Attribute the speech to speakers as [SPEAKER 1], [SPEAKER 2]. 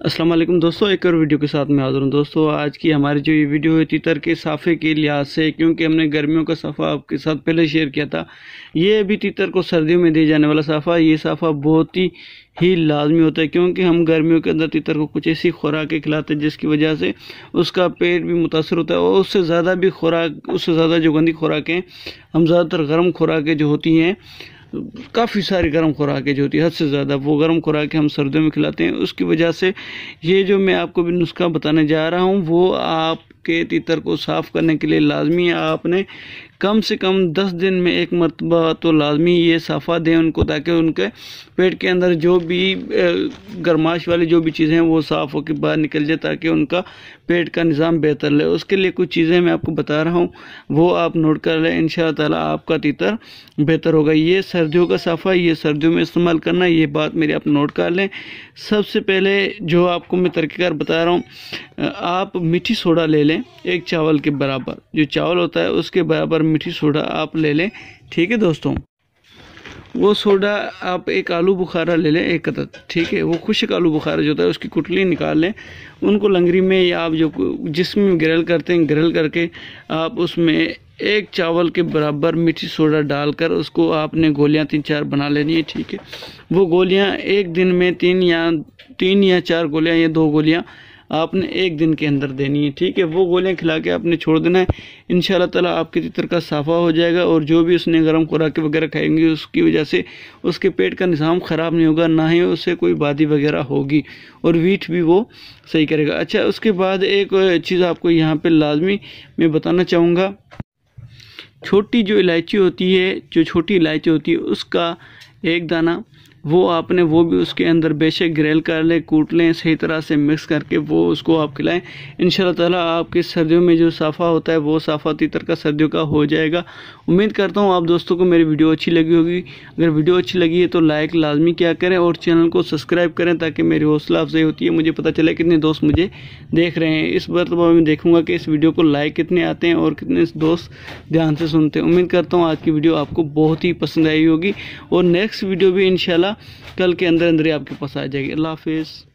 [SPEAKER 1] अस्सलाम वालेकुम दोस्तों, एक और वीडियो के साथ मैं हाज़िर हूँ। दोस्तों आज की हमारी जो ये वीडियो है तीतर के साफ़े के लिहाज से, क्योंकि हमने गर्मियों का साफ़ा आपके साथ पहले शेयर किया था। ये भी तीतर को सर्दियों में दिए जाने वाला साफ़ा, ये साफ़ा बहुत ही लाजमी होता है, क्योंकि हम गर्मियों के अंदर तीतर को कुछ ऐसी खुराकें खिलाते हैं जिसकी वजह से उसका पेट भी मुतासर होता है। और उससे ज़्यादा जो गंदी खुराकें, हम ज़्यादातर गर्म खुराकें जो होती हैं, काफ़ी सारी गर्म खुराकें जो होती है हद से ज़्यादा, वो गर्म खुराकें हम सर्दियों में खिलाते हैं। उसकी वजह से ये जो मैं आपको भी नुस्खा बताने जा रहा हूँ वो आपके तीतर को साफ़ करने के लिए लाजमी है। आपने कम से कम 10 दिन में एक मरतबा तो लाजमी ये साफ़ा दें उनको, ताकि उनके पेट के अंदर जो भी गर्माश वाली जो भी चीज़ें हैं वो साफ़ होकर बाहर निकल जाए, ताकि उनका पेट का निज़ाम बेहतर रहे। उसके लिए कुछ चीज़ें मैं आपको बता रहा हूँ, वो आप नोट कर लें। इंशाअल्लाह ताला आपका तीतर बेहतर होगा। ये सर्दियों का साफ़ा, ये सर्दियों में इस्तेमाल करना, ये बात मेरी आप नोट कर लें। सबसे पहले जो आपको मैं तरीक़ाकार बता रहा हूँ, आप मीठी सोडा ले लें, एक चावल के बराबर, जो चावल होता है उसके बराबर मीठी सोडा आप ले लें। ठीक है दोस्तों, वो सोडा आप एक आलू बुखारा ले लें, एक अदद। ठीक है, वो खुश्क आलू बुखारा जो होता है उसकी कुटली निकाल लें, उनको लंगरी में या आप जो जिसमें ग्रिल करते हैं ग्रिल करके आप उसमें एक चावल के बराबर मीठी सोडा डालकर उसको आपने गोलियां 3-4 बना लेनी है। ठीक है, वो गोलियां एक दिन में 3 या 4 गोलियां या 2 गोलियां आपने एक दिन के अंदर देनी है। ठीक है, वो गोलियां खिला के आपने छोड़ देना है। इंशाल्लाह ताला आपके तीतर का साफ़ा हो जाएगा, और जो भी उसने गर्म खुराकें वगैरह खाएंगी उसकी वजह से उसके पेट का निज़ाम ख़राब नहीं होगा, ना ही उससे कोई बादी वगैरह होगी, और वीट भी वो सही करेगा। अच्छा, उसके बाद एक चीज़ आपको यहाँ पर लाजमी मैं बताना चाहूँगा, छोटी जो इलायची होती है, जो छोटी इलायची होती है उसका एक दाना वो भी उसके अंदर बेशक ग्रेल कर लें, कूट लें, सही तरह से मिक्स करके वो उसको आप खिलाएं। इंशाल्लाह ताला आपके सर्दियों में जो साफ़ा होता है वो साफ़ा तीतर का सर्दियों का हो जाएगा। उम्मीद करता हूँ आप दोस्तों को मेरी वीडियो अच्छी लगी होगी। अगर वीडियो अच्छी लगी है तो लाइक लाजमी किया करें और चैनल को सब्सक्राइब करें, ताकि मेरी हौसला अफजाई होती है, मुझे पता चले कितने दोस्त मुझे देख रहे हैं। इस मरतबा मैं देखूँगा कि इस वीडियो को लाइक कितने आते हैं और कितने दोस्त ध्यान से सुनते हैं। उम्मीद करता हूँ आज की वीडियो आपको बहुत ही पसंद आई होगी, और नेक्स्ट वीडियो भी इंशाल्लाह कल के अंदर ही आपके पास आ जाएगी। अल्लाह हाफिज़।